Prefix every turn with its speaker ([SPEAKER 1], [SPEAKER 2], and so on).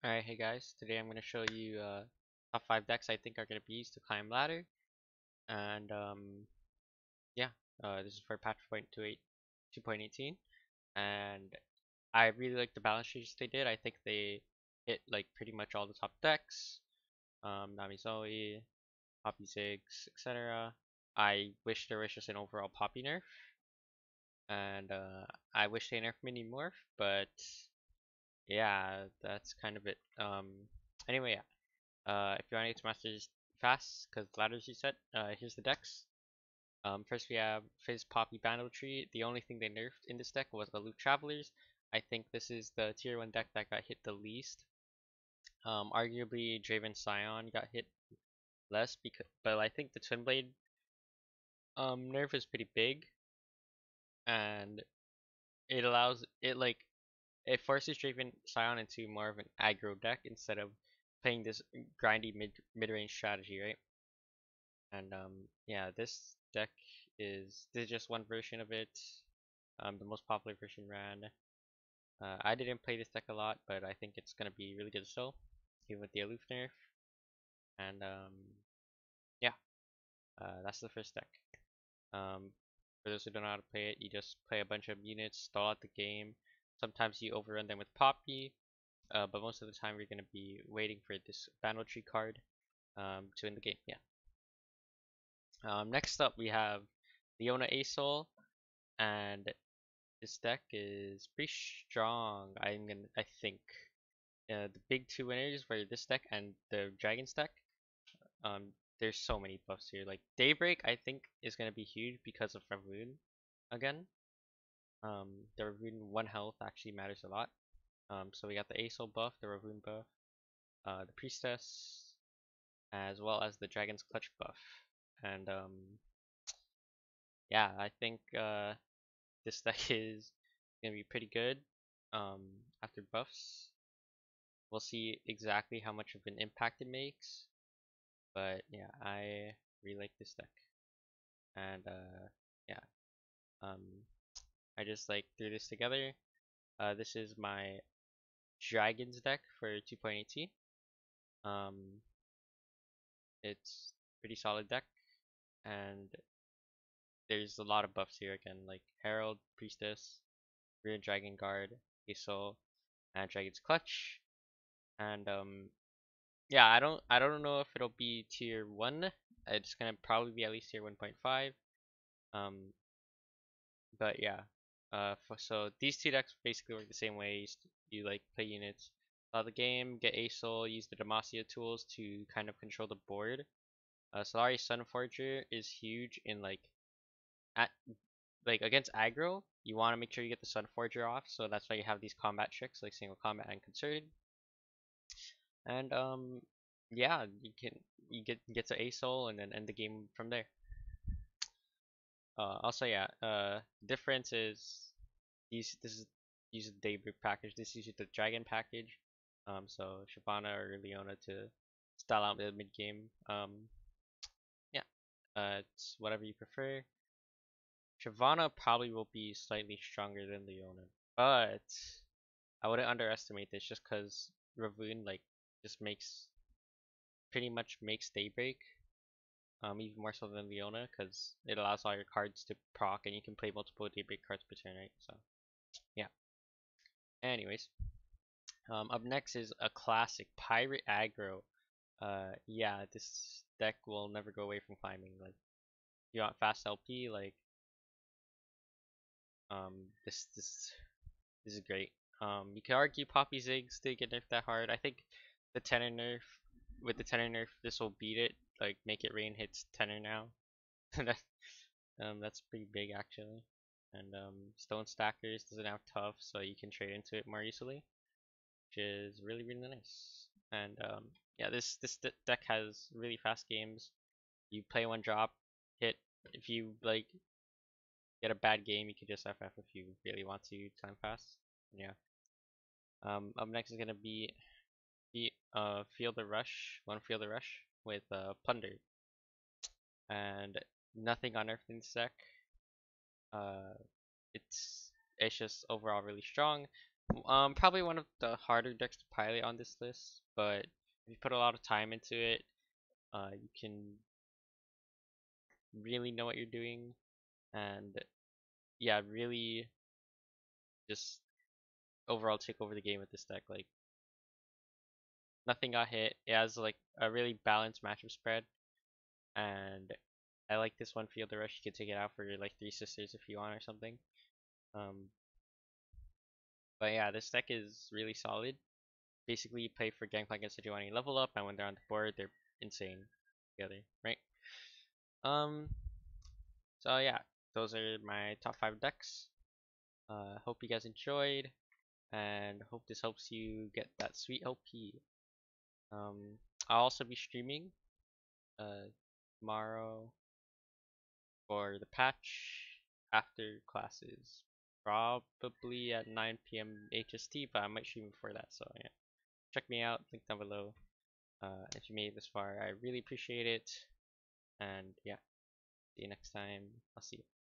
[SPEAKER 1] Alright, hey guys, today I'm going to show you top 5 decks I think are going to be used to climb ladder, and yeah, this is for patch point 2.18, and I really like the balance sheets they did. I think they hit like pretty much all the top decks, Nami Zoe, Poppy Ziggs, etc. I wish there was just an overall Poppy nerf, and I wish they nerfed Mini Morph, but yeah, that's kind of it. Anyway, yeah. If you want to get to masters fast, because the ladder's reset, here's the decks. First we have Fizz Poppy Bandle Tree. The only thing they nerfed in this deck was the Loot Travelers. I think this is the tier 1 deck that got hit the least. Arguably Draven Scion got hit less, but I think the Twin Blade nerf is pretty big, and it forces Draven Scion into more of an aggro deck instead of playing this grindy mid-range strategy, right? And yeah, this is just one version of it. The most popular version ran. I didn't play this deck a lot, but I think it's gonna be really good still, even with the aloof nerf. And yeah, that's the first deck. Um, for those who don't know how to play it, you just play a bunch of units, stall out the game. Sometimes you overrun them with Poppy, but most of the time you're gonna be waiting for this Bandle Tree card to win the game. Yeah. Next up we have Leona Asol, and this deck is pretty strong. I think the big two winners were this deck and the Dragons deck. Um, there's so many buffs here. Like Daybreak, I think is gonna be huge because of Ravoon again. The Ravoon 1 health actually matters a lot. So we got the Asol buff, the Ravoon buff, the Priestess, as well as the Dragon's Clutch buff. And yeah, I think this deck is gonna be pretty good um, after buffs. We'll see exactly how much of an impact it makes, but yeah, I really like this deck, and yeah, um, I just like threw this together. This is my Dragons deck for 2.18. Um, it's pretty solid deck, and there's a lot of buffs here again, like Herald, Priestess, Rear Dragon Guard, Aesol, and Dragon's Clutch. And yeah, I don't know if it'll be tier 1. It's gonna probably be at least tier 1.5. Um, but yeah. So these two decks basically work the same way. You like play units, the game, get Aesol, use the Demacia tools to kind of control the board. Solari Sunforger is huge in at against aggro. You want to make sure you get the Sunforger off, so that's why you have these combat tricks like single combat and concerted. And yeah, you get to Aesol and then end the game from there. Also yeah, difference is this is use the Daybreak package. This uses the Dragon package. So Shyvana or Leona to style out the mid game. Yeah, it's whatever you prefer. Shyvana probably will be slightly stronger than Leona, but I wouldn't underestimate this just because Ravoon just pretty much makes Daybreak. Even more so than Leona, because it allows all your cards to proc, and you can play multiple Daybreak cards per turn, right? So, yeah. Anyways, up next is a classic Pirate Aggro. Yeah, this deck will never go away from climbing. Like, if you want fast LP, this is great. You could argue Poppy Ziggs did get nerfed that hard. I think the tenor nerf with the tenor nerf, this will beat it. Like, make it rain hits tenor now. That's pretty big actually. And Stone Stackers doesn't have tough, so you can trade into it more easily, which is really nice. And yeah, this deck has really fast games. You play one drop, hit. If you get a bad game, you can just FF if you really want to time fast. Yeah. Up next is gonna be Feel the Rush, one Feel the Rush with Plunder, and nothing on Earth in this deck. Uh, it's just overall really strong. Probably one of the harder decks to pilot on this list, but if you put a lot of time into it, you can really know what you're doing, and yeah, really just overall take over the game with this deck. Like nothing got hit. It has like a really balanced matchup spread, and I like this one fielder rush. You can take it out for your like three sisters if you want or something. Um, but yeah, this deck is really solid. Basically, you play for Gangplank and Sejuani level up, and when they're on the board, they're insane together, right? Um, so yeah, those are my top 5 decks. Hope you guys enjoyed, and hope this helps you get that sweet LP. Um, I'll also be streaming tomorrow for the patch after classes, probably at 9 p.m. HST, but I might stream before that. So yeah, check me out. Link down below. If you made it this far, I really appreciate it. And yeah, see you next time. I'll see you.